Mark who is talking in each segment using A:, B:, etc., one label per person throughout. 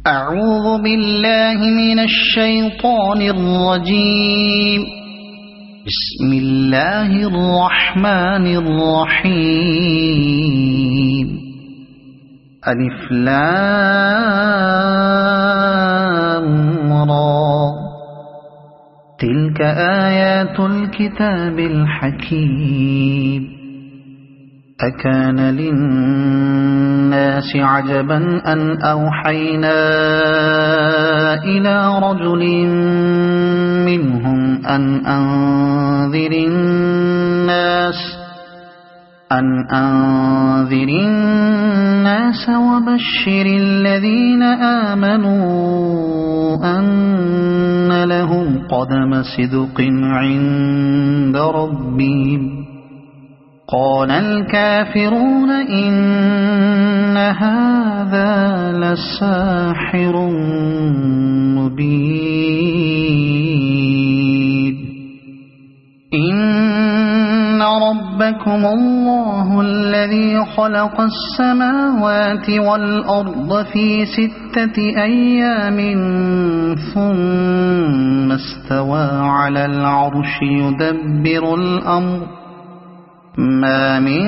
A: أعوذ بالله من الشيطان الرجيم. بسم الله الرحمن الرحيم. ألف لام را. تلك آيات الكتاب الحكيم. أكان للناس عجبا أن أوحينا إلى رجل منهم أن أنذر الناس وبشر الذين آمنوا أن لهم قدم صدق عند ربهم. قال الكافرون إن هذا لساحر مبين. إن ربكم الله الذي خلق السماوات والأرض في 6 أيام ثم استوى على العرش يدبر الأمر. ما من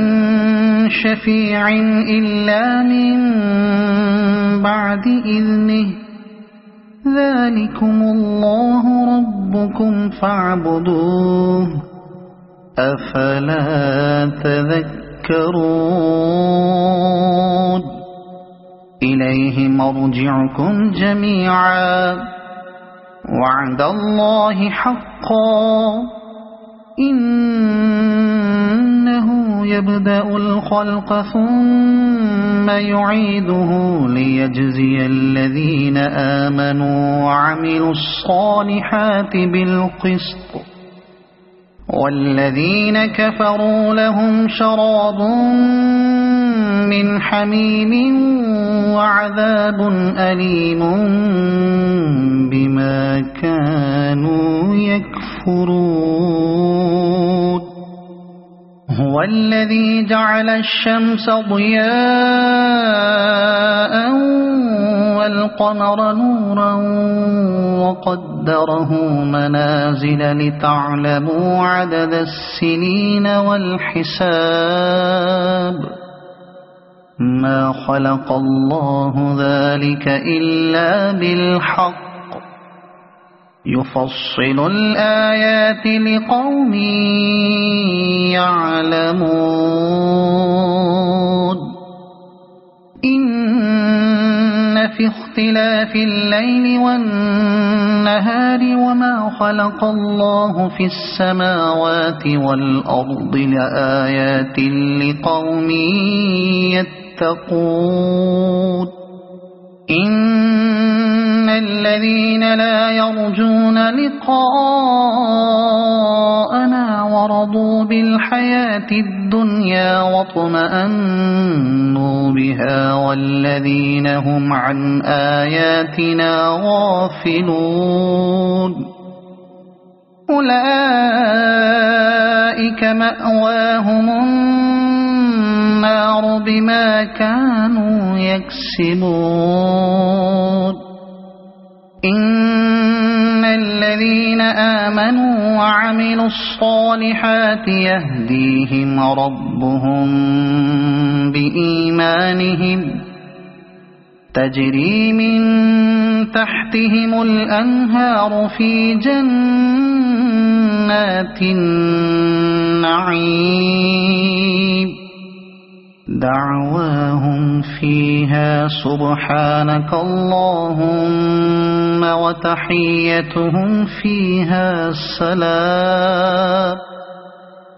A: شفيع إلا من بعد إذنه. ذلكم الله ربكم فاعبدوه. أفلا تذكرون. إليه مرجعكم جميعا. وعد الله حقا. إنه يبدأ الخلق ثم يعيده ليجزي الذين آمنوا وعملوا الصالحات بالقسط. والذين كفروا لهم شراب من حميم وعذاب أليم بما كانوا يكفرون. هو الذي جعل الشمس ضياء والقمر نورا وقدره منازل لتعلموا عدد السنين والحساب. ما خلق الله ذلك إلا بالحق. يفصل الآيات لقوم يعلمون. إن في اختلاف الليل والنهار وما خلق الله في السماوات والأرض لآيات لقوم يتقون. إن الذين لا يرجون لقاءنا ورضوا بالحياة الدنيا واطمأنوا بها والذين هم عن آياتنا غافلون أولئك مأواهم النار بما كانوا يكسبون. إن الذين آمنوا وعملوا الصالحات يهديهم ربهم بإيمانهم تجري من تحتهم الأنهار في جنات النعيم. دعواهم فيها سبحانك اللهم وتحيتهم فيها سلام.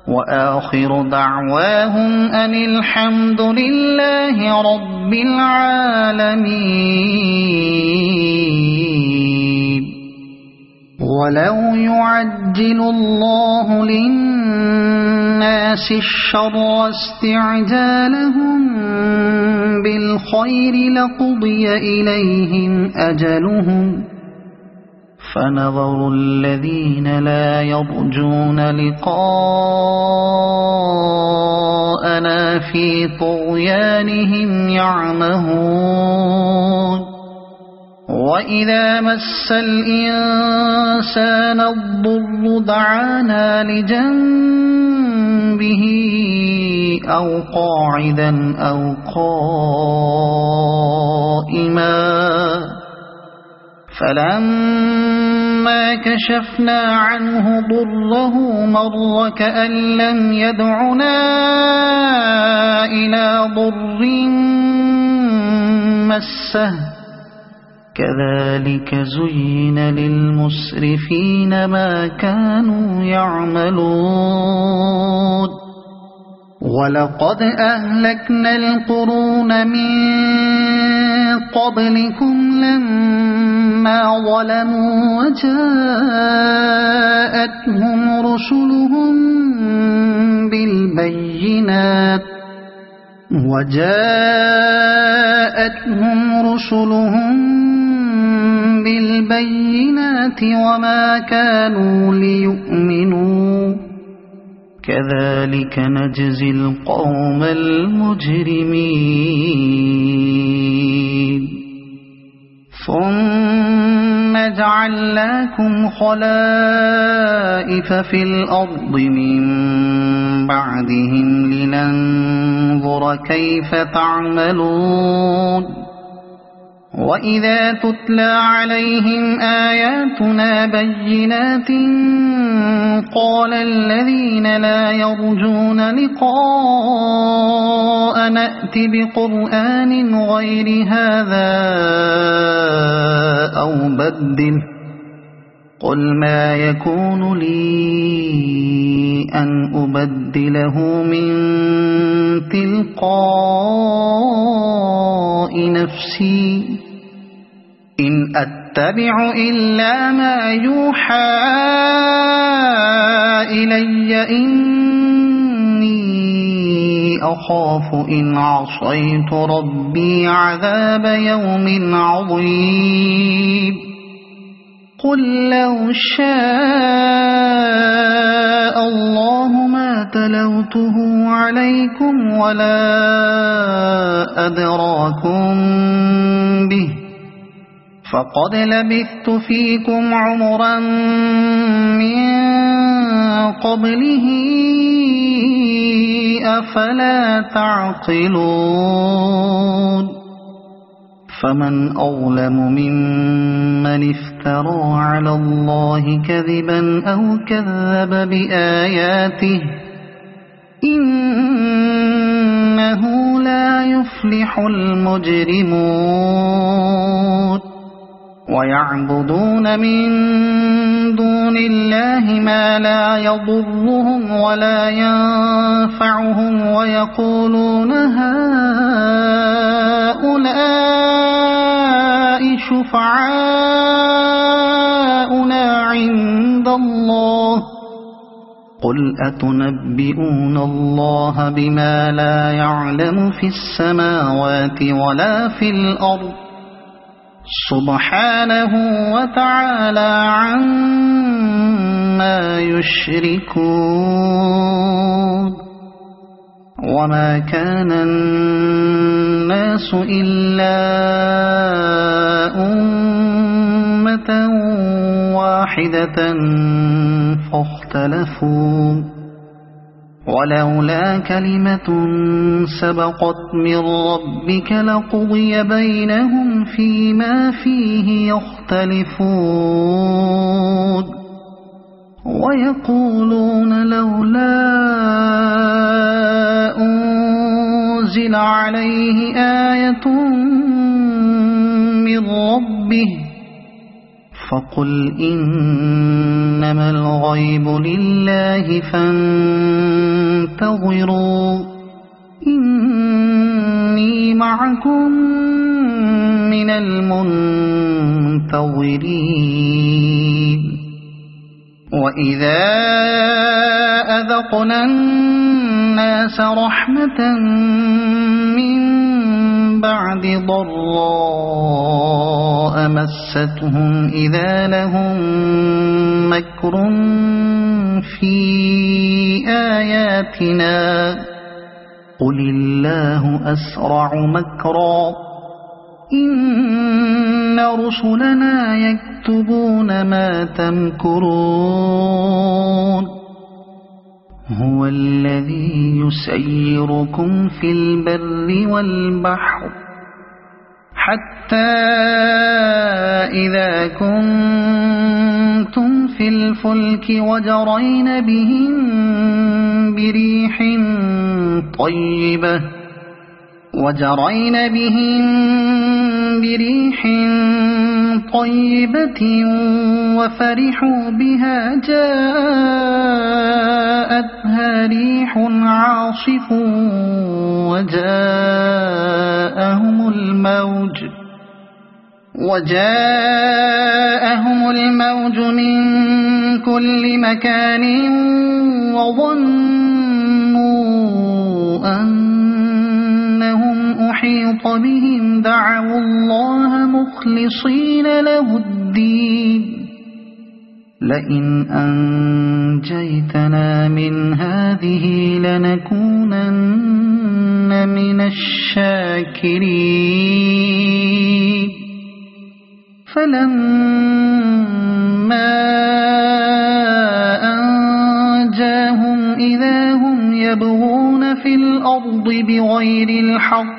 A: وآخر دعواهم أن الحمد لله رب العالمين. ولو يعجل الله للناس الشر استعجالهم بالخير لقضي إليهم أجلهم. فنظر الذين لا يرجون لقاءنا في طغيانهم يعمهون وإذا مس الإنسان الضر دعانا لجنبه أو قاعدا أو قائما فلما كشفنا عنه ضره مر كأن لم يدعنا إلى ضر مسه كذلك زين للمسرفين ما كانوا يعملون ولقد أهلكنا القرون من قبلكم لما ظلموا وجاءتهم رسلهم بالبينات وما كانوا ليؤمنوا كذلك نجزي القوم المجرمين ثم جعلناكم خلائف في الأرض من بعدهم لننظر كيف تعملون وإذا تتلى عليهم آياتنا بينات قال الذين لا يرجون لقاء نأت بقرآن غير هذا أو بدله قل ما يكون لي أن أبدله من تلقاء نفسي إن أتبع إلا ما يوحى إلي إني أخاف إن عصيت ربي عذاب يوم عظيم قل لو شاء الله ما تلوته عليكم ولا أدراكم به فقد لبثت فيكم عمرا من قبله أفلا تعقلون فمن أظلم ممن افترى على الله كذبا أو كذب بآياته إنه لا يفلح المجرمون ويعبدون من دون الله ما لا يضرهم ولا ينفعهم ويقولون هؤلاء شفعاؤنا عند الله قل أتنبئون الله بما لا يعلم في السماوات ولا في الأرض سبحانه وتعالى عما يشركون وما كان الناس إلا أمة واحدة فاختلفوا ولولا كلمة سبقت من ربك لقضي بينهم فيما فيه يختلفون ويقولون لولا أنزل عليه آية من ربه فقل إنما الغيب لله فانتظروا إني معكم من المنتظرين وإذا أذقنا الناس رحمة من بعد ضراء مستهم إذا لهم مكر في آياتنا قل الله أسرع مكرا إن إن رسلنا يكتبون ما تمكرون هو الذي يسيركم في البر والبحر حتى إذا كنتم في الفلك وجرين بهم بريح طيبة وفرحوا بها جاءتها ريح عاصف وجاءهم الموج من كل مكان وظنوا أنهم أحيط بهم دعوا الله مخلصين له الدين لئن أنجيتنا من هذه لنكونن من الشاكرين فلما أنجاهم إذا هم يبغون في الأرض بغير الحق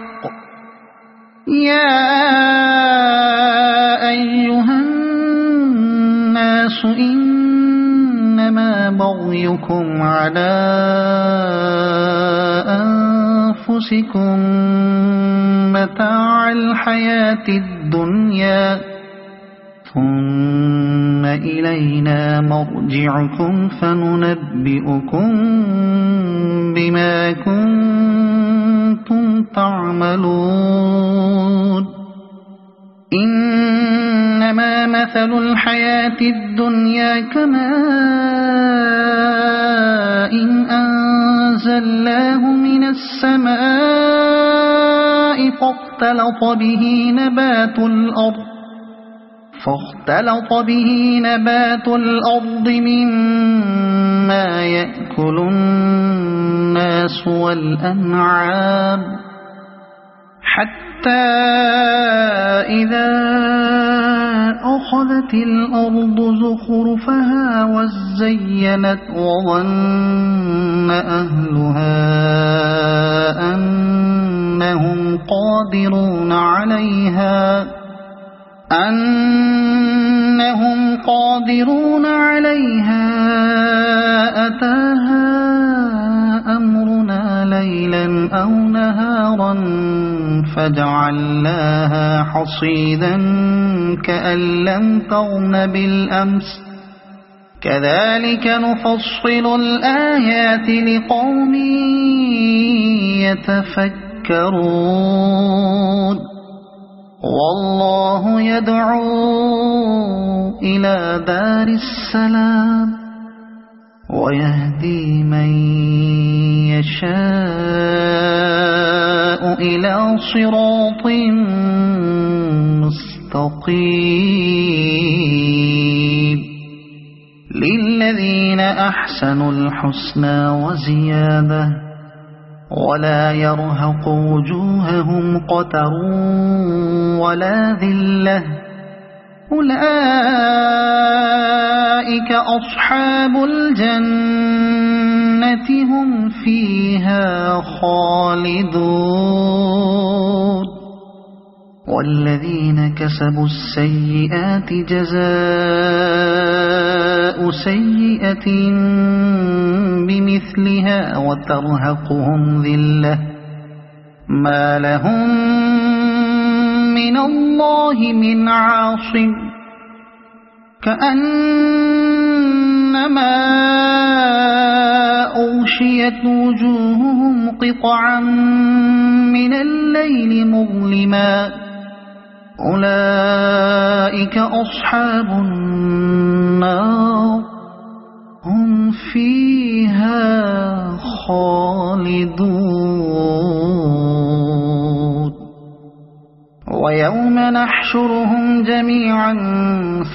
A: يا أيها الناس إنما بغيكم على أنفسكم متاع الحياة الدنيا ثم إلينا مرجعكم فننبئكم بما كنتم تعملون إنما مثل الحياة الدنيا كماء أنزلناه من السماء فاختلط به نبات الأرض مما يأكل الناس والأنعام حتى إذا أخذت الأرض زخرفها وزينت وظن أهلها أنهم قادرون عليها أتاها أمرنا ليلا أو نهارا فجعلناها حصيدا كأن لم تغن بالأمس كذلك نفصل الآيات لقوم يتفكرون والله يدعو إلى دار السلام ويهدي من يشاء إلى صراط مستقيم للذين أحسنوا الحسنى وزيادة ولا يرهق وجوههم قتر ولا ذلة أولئك أصحاب الجنة هم فيها خالدون والذين كسبوا السيئات جزاء سيئة بمثلها وترهقهم ذلة ما لهم من الله من عاصم كأنما أغشيت وجوههم قطعا من الليل مظلما أولئك أصحاب النار هم فيها خالدون ويوم نحشرهم جميعا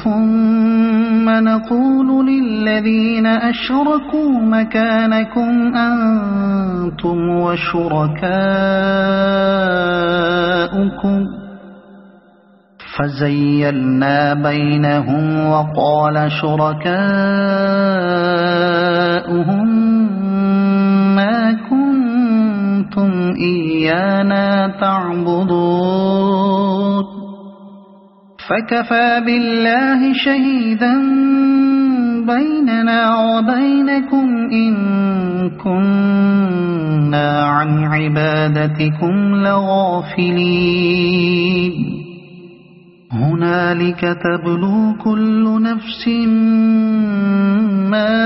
A: ثم نقول للذين أشركوا مكانكم أنتم وشركاؤكم فزيلنا بينهم وقال شركاؤهم ما كنتم إيانا تعبدون فكفى بالله شهيدا بيننا وبينكم إن كنا عن عبادتكم لغافلين هنالك تبلو كل نفس ما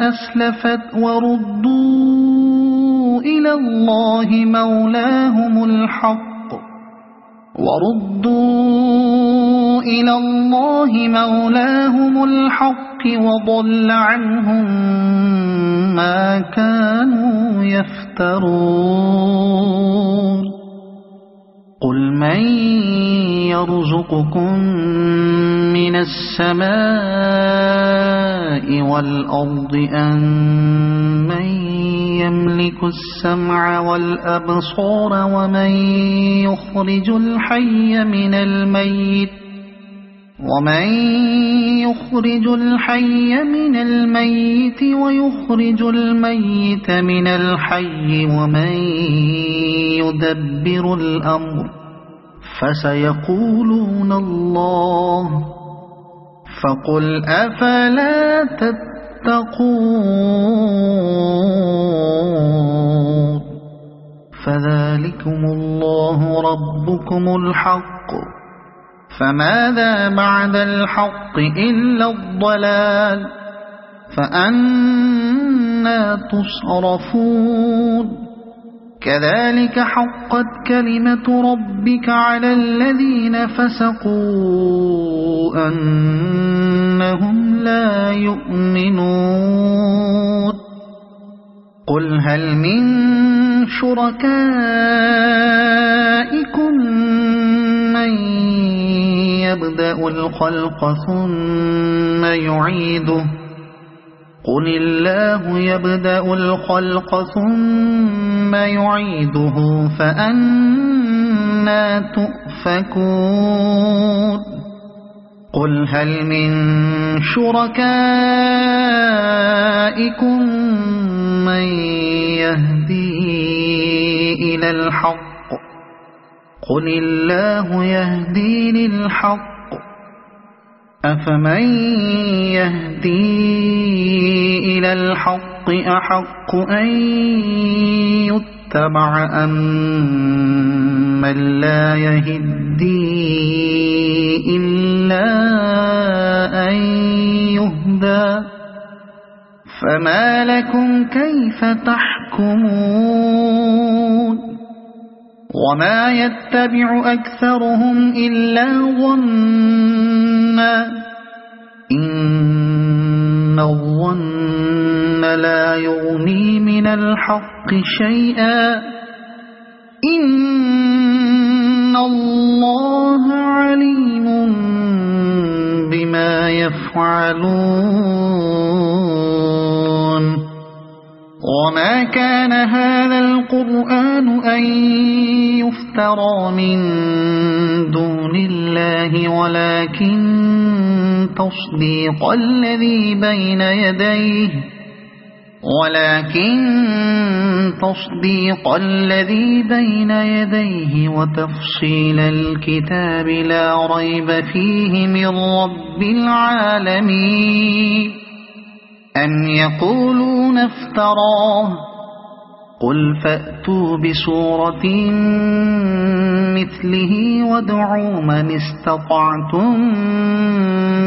A: أسلفت وردوا إلى الله مولاهم الحق وضل عنهم ما كانوا يفترون قل من يرزقكم من السماء والأرض أم من يملك السمع والأبصار ومن يخرج الحي من الميت ويخرج الميت من الحي ومن يدبر الأمر فسيقولون الله فقل أفلا تتقون فذلكم الله ربكم الحق فماذا بعد الحق إلا الضلال فأنى تصرفون كذلك حقت كلمة ربك على الذين فسقوا أنهم لا يؤمنون قل هل من شركائكم من يبدأ الخلق ثم يعيده قل الله يبدأ الخلق ثم يعيده فأنى تؤفكون قل هل من شركائكم من يهدي إلى الحق قل الله يهدي للحق أفمن يهدي إلى الحق أحق أن يتبع أم من لا يهدي إلا أن يهدى فما لكم كيف تحكمون وما يتبع أكثرهم إلا ظنا إن الظن لا يغني من الحق شيئا إن الله عليم بما يفعلون وما كان هذا القرآن أن يفترى من دون الله ولكن تصديق الذي بين يديه وتفصيل الكتاب لا ريب فيه من رب العالمين أم يقولون افتراه قل فأتوا بسورة مثله وادعوا من استطعتم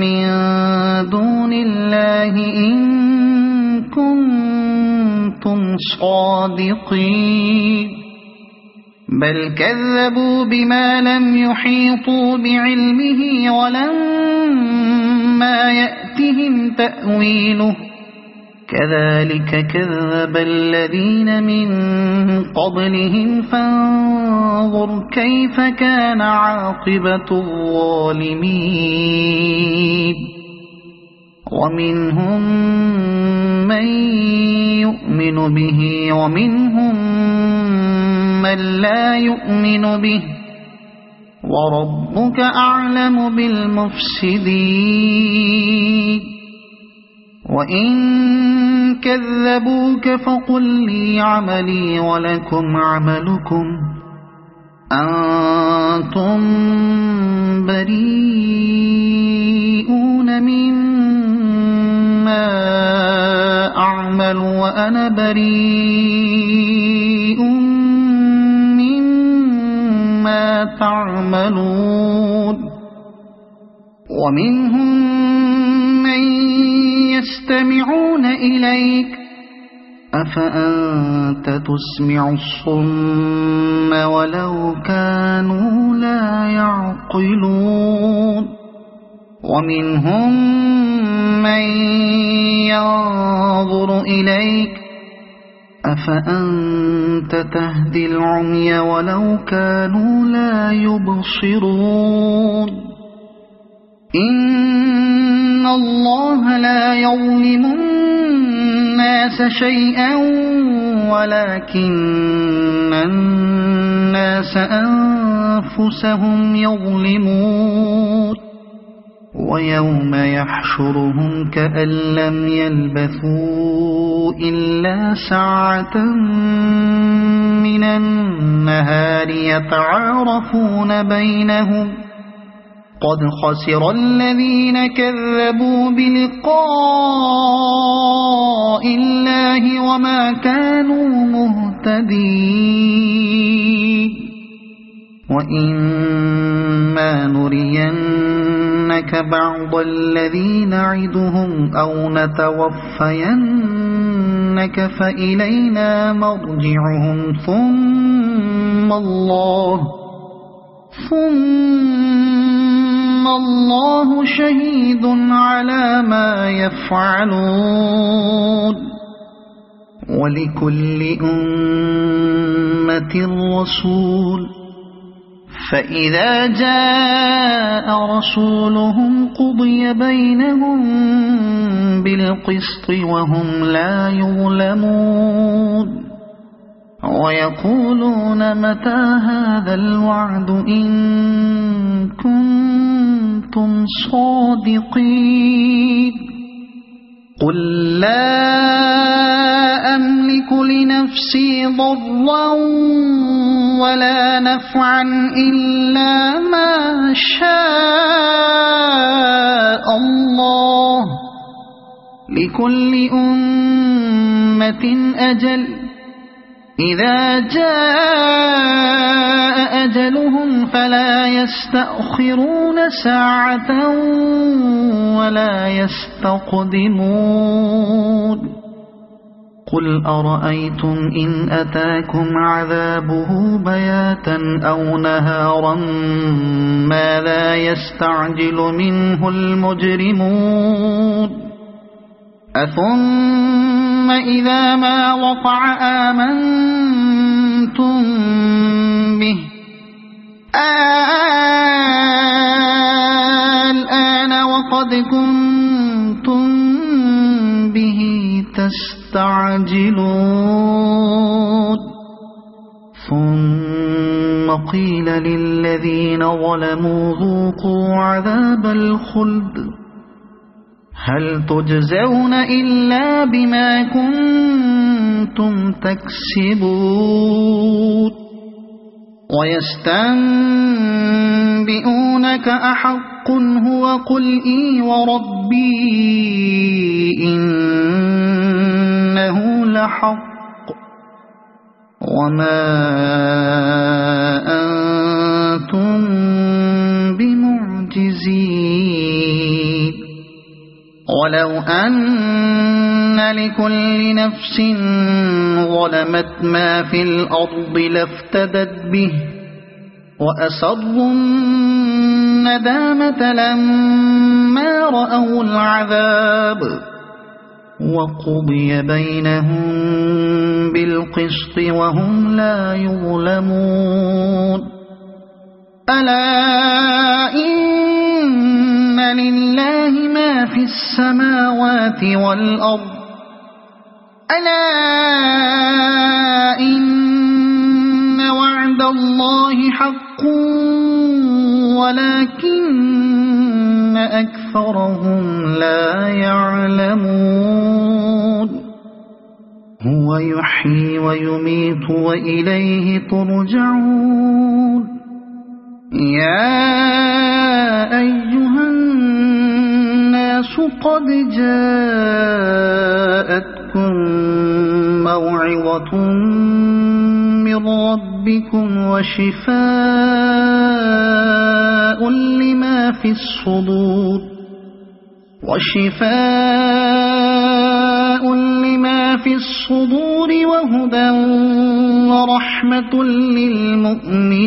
A: من دون الله إن كنتم صادقين بل كذبوا بما لم يحيطوا بعلمه ولما يأتهم تأويله كذلك كذب الذين من قبلهم فانظر كيف كان عاقبة الظالمين ومنهم من يؤمن به ومنهم من لا يؤمن به وربك أعلم بالمفسدين وإن كذبوك فقل لي عملي ولكم عملكم أنتم بريئون مما أعمل وأنا بريء مما تعملون ومنهم من يستمعون إليك أفأنت تسمع الصم ولو كانوا لا يعقلون ومنهم من ينظر إليك أفأنت تهدي العمي ولو كانوا لا يبصرون إن الله لا يظلم الناس شيئا ولكن الناس أنفسهم يظلمون ويوم يحشرهم كأن لم يلبثوا إلا ساعة من النهار يتعارفون بينهم قد خسر الذين كذبوا بلقاء الله وما كانوا مهتدين وإما نرينك بعض الذي نعدهم أو نتوفينك فإلينا مرجعهم ثم الله شهيد على ما يفعلون ولكل أمة رسول فإذا جاء رسولهم قضي بينهم بالقسط وهم لا يظلمون ويقولون متى هذا الوعد إن كنتم صادقين قل لا أملك لنفسي ضرا ولا نفعا إلا ما شاء الله لكل أمة أجل إذا جاء أجلهم فلا يستأخرون ساعة ولا يستقدمون قل أرأيتم إن أتاكم عذابه بياتا أو نهارا ما لا يستعجل منه المجرمون أثم إذا ما وقع آمنتم به الآن وقد كنتم به تستعجلون ثم قيل للذين ظلموا ذوقوا عذاب الخلد هل تجزون إلا بما كنتم تكسبون ويستنبئونك أحق هو قل إي وربي إنه لحق وما أنتم بمعجزين ولو أن لكل نفس ظلمت ما في الأرض لافتدت به وأسروا الندامة لما رأوا العذاب وقضي بينهم بالقسط وهم لا يظلمون ألا إن لله ما في السماوات والأرض ألا إن وعد الله حق ولكن أكثرهم لا يعلمون هو يحيي ويميت وإليه ترجعون يا أيها الناس قد جاءتكم موعظة من ربكم وشفاء لما في الصدور وهدى ورحمة للمؤمنين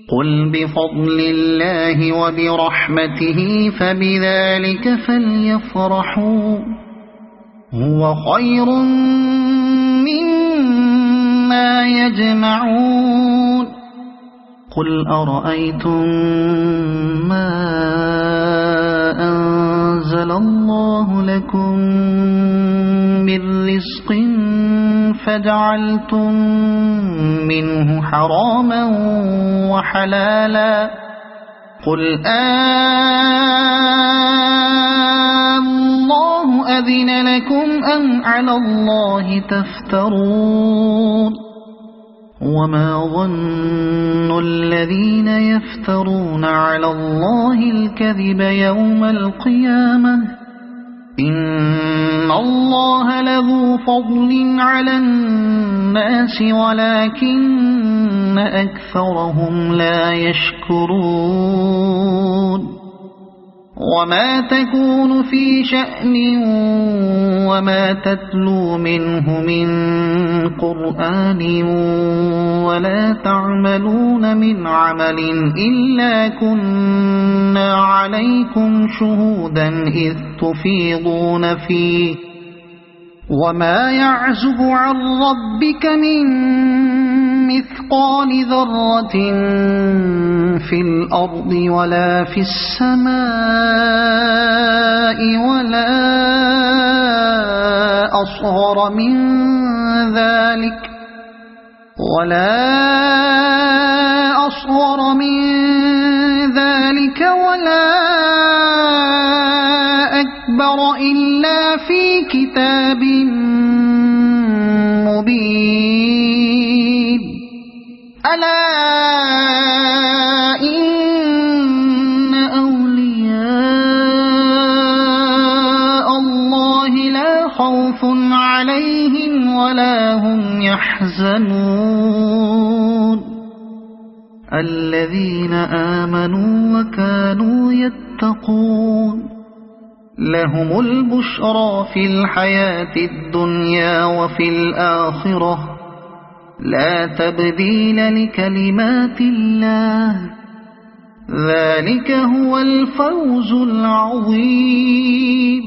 A: قل بفضل الله وبرحمته فبذلك فليفرحوا هو خير مما يجمعون قل أرأيتم ما أنزل الله لكم من رزق فجعلتم منه حراما وحلالا قل الله أذن لكم أم على الله تفترون وما ظن الذين يفترون على الله الكذب يوم القيامة إن الله لذو فضل على الناس ولكن أكثرهم لا يشكرون وما تكون في شأن وما تتلو منه من قرآن ولا تعملون من عمل إلا كنا عليكم شهودا إذ تفيضون فيه وما يعزب عن ربك من مثقال ذرة في الأرض ولا في السماء ولا أصغر من ذلك ولا أكبر إلا في كتاب مبين ألا إن أولياء الله لا خوف عليهم ولا هم يحزنون الذين آمنوا وكانوا يتقون لهم البشرى في الحياة الدنيا وفي الآخرة لا تبديل لكلمات الله ذلك هو الفوز العظيم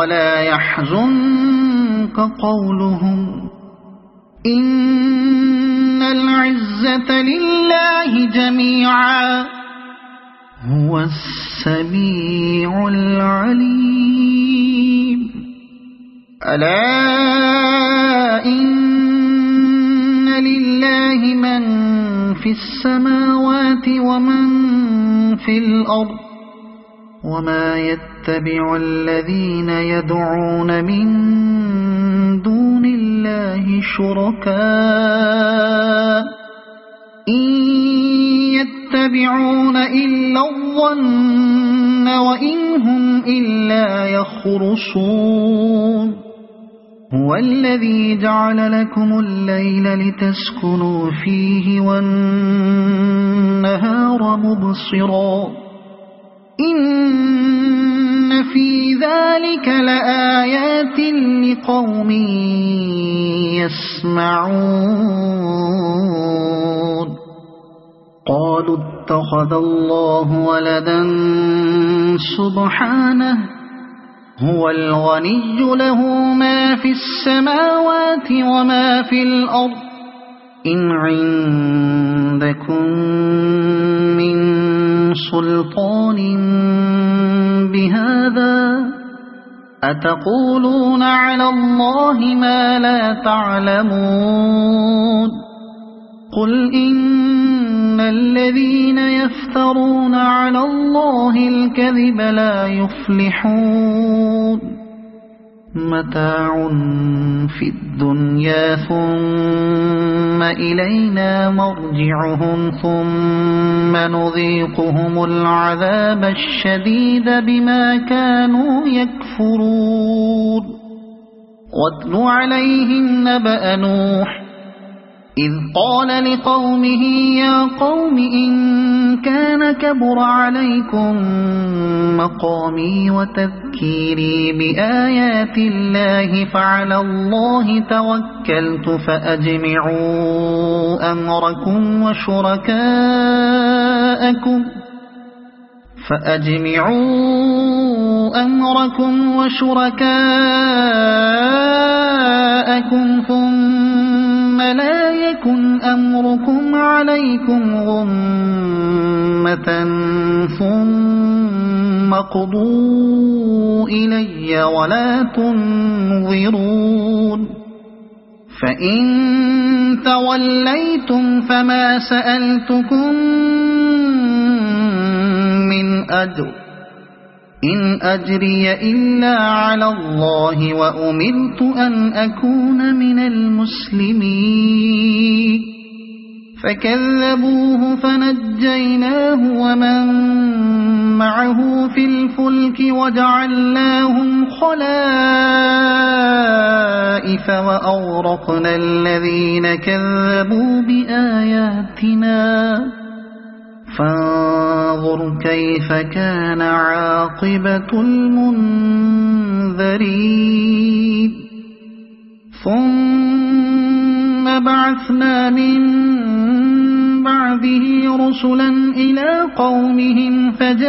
A: ولا يحزنك قولهم إن العزة لله جميعا هو السميع العليم ألا إن لله من في السماوات ومن في الأرض وما يتبع الذين يدعون من دون الله شركاء إن يتبعون إلا الظن وإن هم إلا يخرصون هو الذي جعل لكم الليل لتسكنوا فيه والنهار مبصرا إن في ذلك لآيات لقوم يسمعون قالوا اتخذ الله ولدا سبحانه هو الغني له ما في السماوات وما في الأرض إن عندكم من سلطان بهذا أتقولون على الله ما لا تعلمون قل إن إن الذين يفترون على الله الكذب لا يفلحون متاع في الدنيا ثم إلينا مرجعهم ثم نذيقهم العذاب الشديد بما كانوا يكفرون واتل عليهم نبأ نوح إذ قال لقومه يا قوم إن كان كبر عليكم مقامي وتذكيري بآيات الله فعلى الله توكلت فأجمعوا أمركم وشركاءكم ثم لا يكن أمركم عليكم غمة ثم اقضوا إلي ولا تنظرون فإن توليتم فما سألتكم من أجر إن أجري إلا على الله وأمرت أن أكون من المسلمين فكذبوه فنجيناه ومن معه في الفلك وجعلناهم خلائف وأغرقنا الذين كذبوا بآياتنا فانظر كيف كان عاقبة المنذرين ثم بعثنا من بعده رسلا إلى قومهم فجاءوهم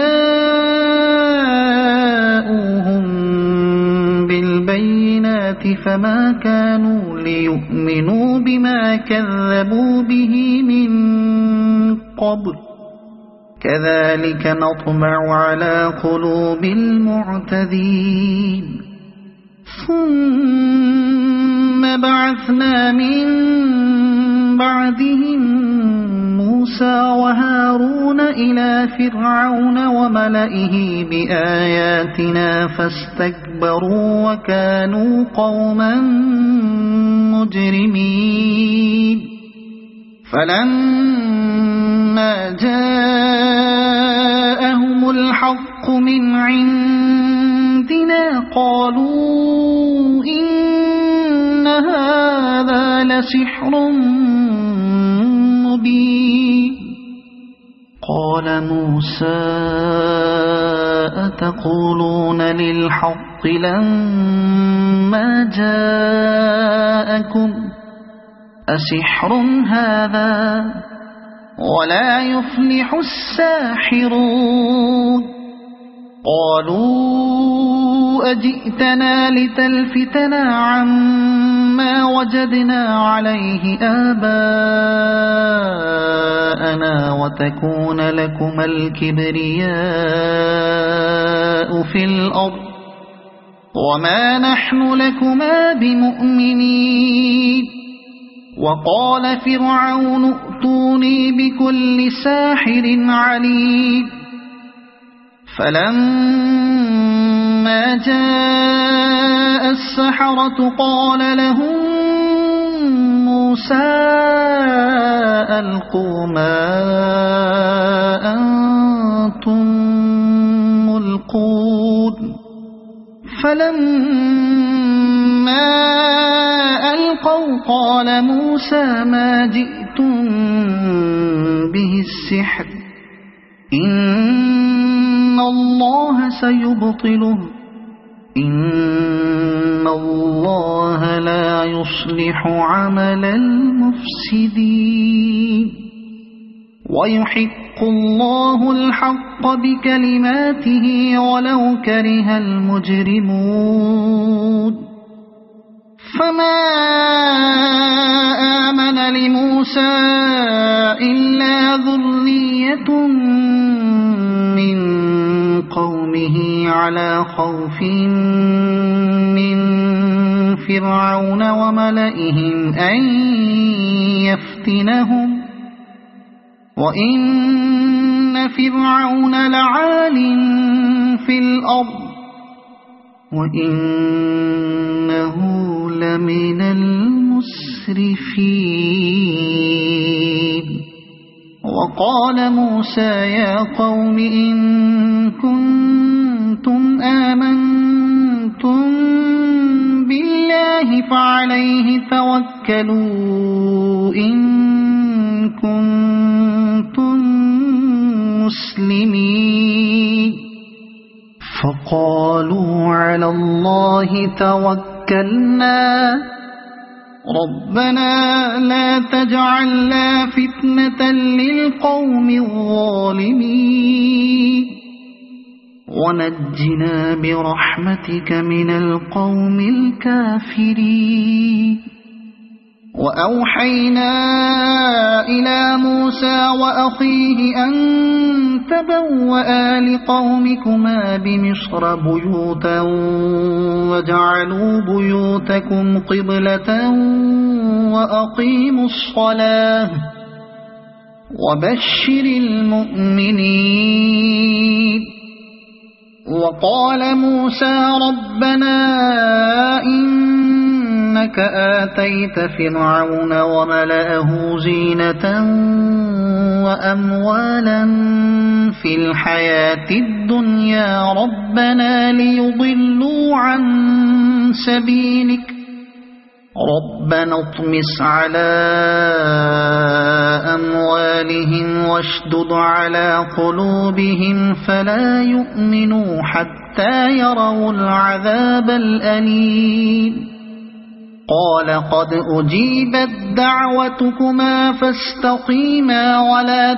A: بالبينات فما كانوا ليؤمنوا بما كذبوا به من قبل كذلك نطبع على قلوب المعتدين ثم بعثنا من بعدهم موسى وهارون إلى فرعون وملئه بآياتنا فاستكبروا وكانوا قوما مجرمين فلما جاءهم الحق من عندنا قالوا إن هذا لسحر مبين قال موسى أتقولون للحق لما جاءكم أسحر هذا ولا يفلح الساحرون قالوا أجئتنا لتلفتنا عما وجدنا عليه آباءنا وتكون لكما الكبرياء في الأرض وما نحن لكما بمؤمنين وقال فرعون ائتوني بكل ساحر عليم فلما جاء السحرة قال لهم موسى ألقوا ما أنتم ملقون فلما ألقوا قال موسى ما جئتم به السحر إن الله سيبطله إن الله لا يصلح عمل المفسدين ويحق الله الحق بكلماته ولو كره المجرمون فما آمن لموسى إلا ذرية من قومه على خوف من فرعون وملئهم أن وإن فرعون لعال في الأرض وإنه لمن المسرفين وقال موسى يا قوم إن كنتم آمنتم بالله فعليه توكلوا إن كنتم مسلمين فقالوا على الله توكلنا ربنا لا تجعلنا فتنة للقوم الظالمين ونجنا برحمتك من القوم الكافرين وأوحينا إلى موسى وأخيه أن تبوأ لقومكما بمصر بيوتا وجعلوا بيوتكم قبلة وأقيموا الصلاة وبشر المؤمنين وقال موسى ربنا إنك آتيت فرعون وملأه زينة وأموالا في الحياة الدنيا ربنا ليضلوا عن سبيلك ربنا اطمس على أموالهم واشدد على قلوبهم فلا يؤمنوا حتى يروا العذاب الأليم قال قد أجيبت دعوتكما فاستقيما ولا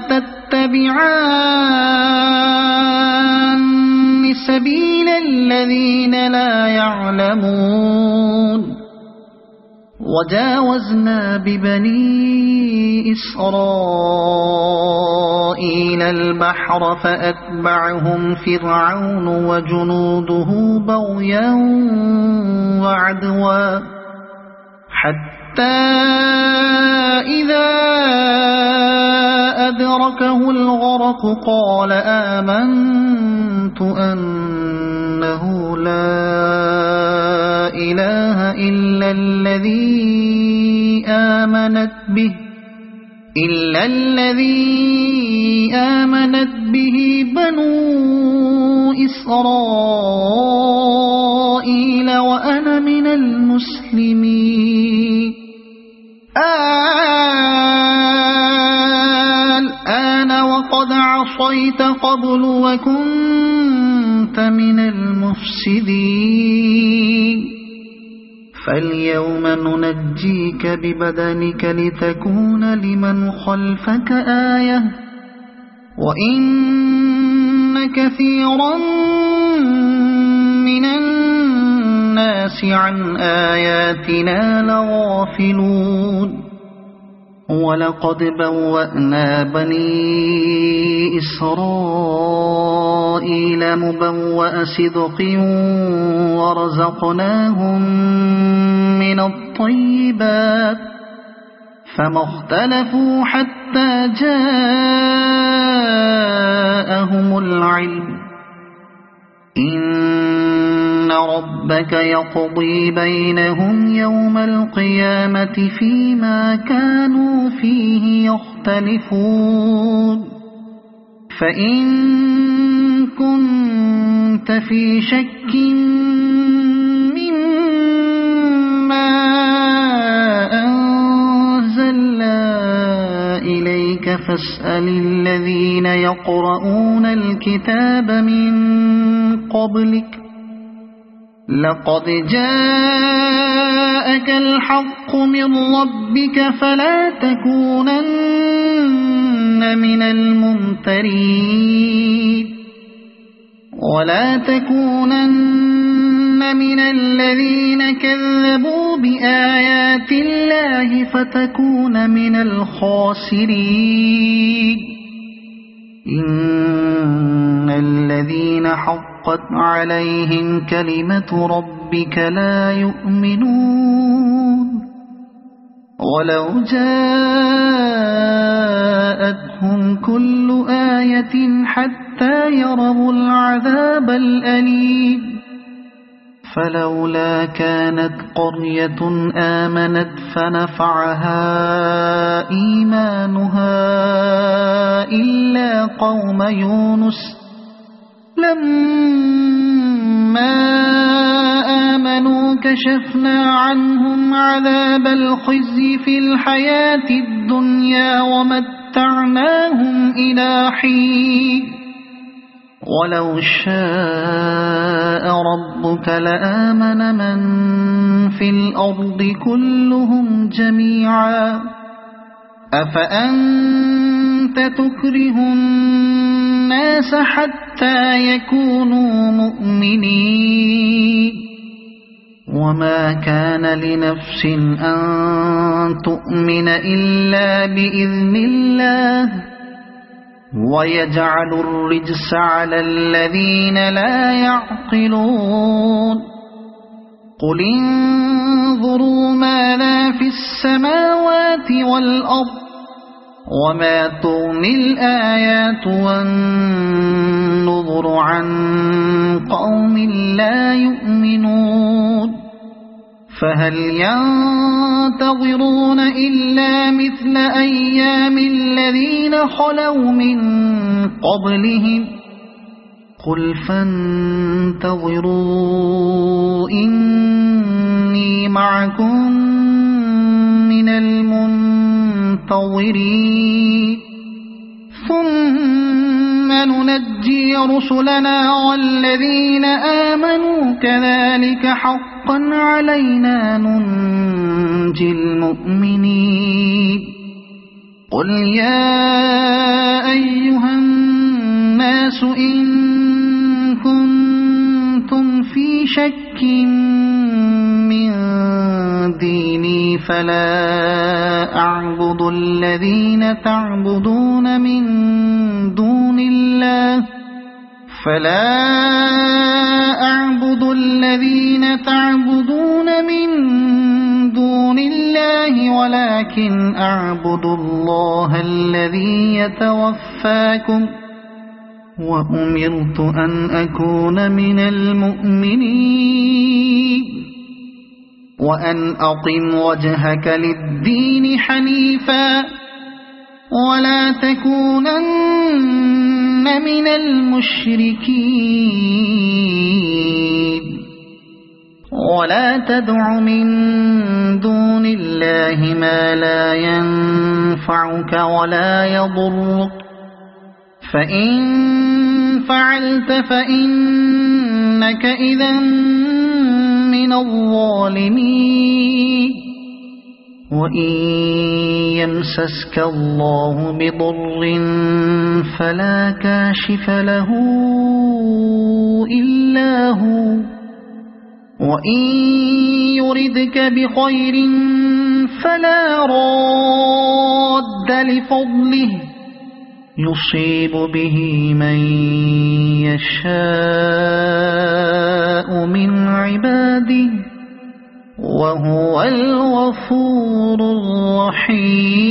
A: تتبعان سبيل الذين لا يعلمون وجاوزنا ببني إسرائيل البحر فأتبعهم فرعون وجنوده بغيا وعدوا حتى إذا أدركه الغرق قال آمنت أنه لا إله إلا الذي آمنت به بنو إسرائيل وأنا من المسلمين الآن وقد عصيت قبل وكنت من المفسدين فاليوم ننجيك ببدنك لتكون لمن خلفك آية وإن كثيرا من الناس عن آياتنا لغافلون ولقد بوأنا بني إسرائيل مبوأ صدق ورزقناهم من الطيبات فما اختلفوا حتى جاءهم العلم إن ربك يقضي بينهم يوم القيامة فيما كانوا فيه يختلفون فإن كنت في شك مما أنزلنا إليك فاسأل الذين يقرؤون الكتاب من قبلك لقد جاءك الحق من ربك فلا تكونن من الممترين ولا تكونن من الذين كذبوا بآيات الله فتكون من الخاسرين إن الذين حقت عليهم كلمة ربك لا يؤمنون ولو جاء جاءتهم كل آية حتى يروا العذاب الأليم فلولا كانت قرية آمنت فنفعها إيمانها إلا قوم يونس لما آمنوا كشفنا عنهم عذاب الخزي في الحياة الدنيا ومتعناهم إلى حين ولو شاء ربك لآمن من في الأرض كلهم جميعا أفأنت تكره الناس حتى يكونوا مؤمنين وما كان لنفس أن تؤمن إلا بإذن الله ويجعل الرجس على الذين لا يعقلون قل انظروا ماذا في السماوات والأرض وما تغني الآيات والنذر عن قوم لا يؤمنون فهل ينتظرون إلا مثل أيام الذين خلوا من قبلهم قل فانتظروا إني معكم من المنتظرين ثم ننجي رسلنا والذين آمنوا كذلك حقا علينا ننجي المؤمنين قل يا أيها الناس إن كنتم في شك من ديني فلا أعبد الذين تعبدون من دون الله ولكن أعبد الله الذي يتوفاكم وأمرت أن أكون من المؤمنين وأن أقم وجهك للدين حنيفا ولا تكونن من المشركين ولا تدع من دون الله ما لا ينفعك ولا يضرك فإن فعلت فإنك إذا من الظالمين وإن يمسسك الله بضر فلا كاشف له إلا هو وإن يردك بخير فلا راد لفضله يصيب به من يشاء من عباده وهو الغفور الرحيم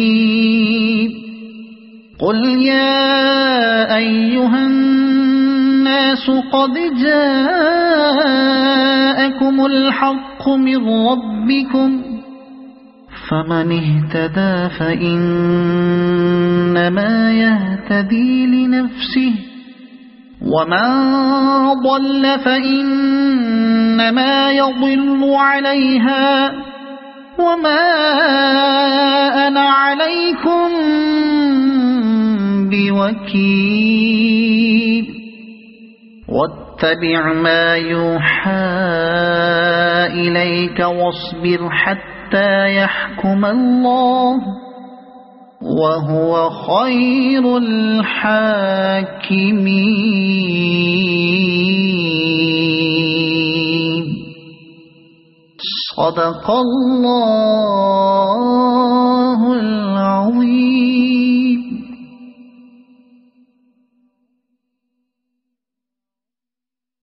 A: قل يا أيها الناس قد جاءكم الحق من ربكم فمن اهتدى فإنما يهتدي لنفسه ومن ضل فإنما يضل عليها وما أنا عليكم بوكيل واتبع ما يوحى إليك واصبر حتى يحكم الله وهو خير الحاكمين صدق الله العظيم.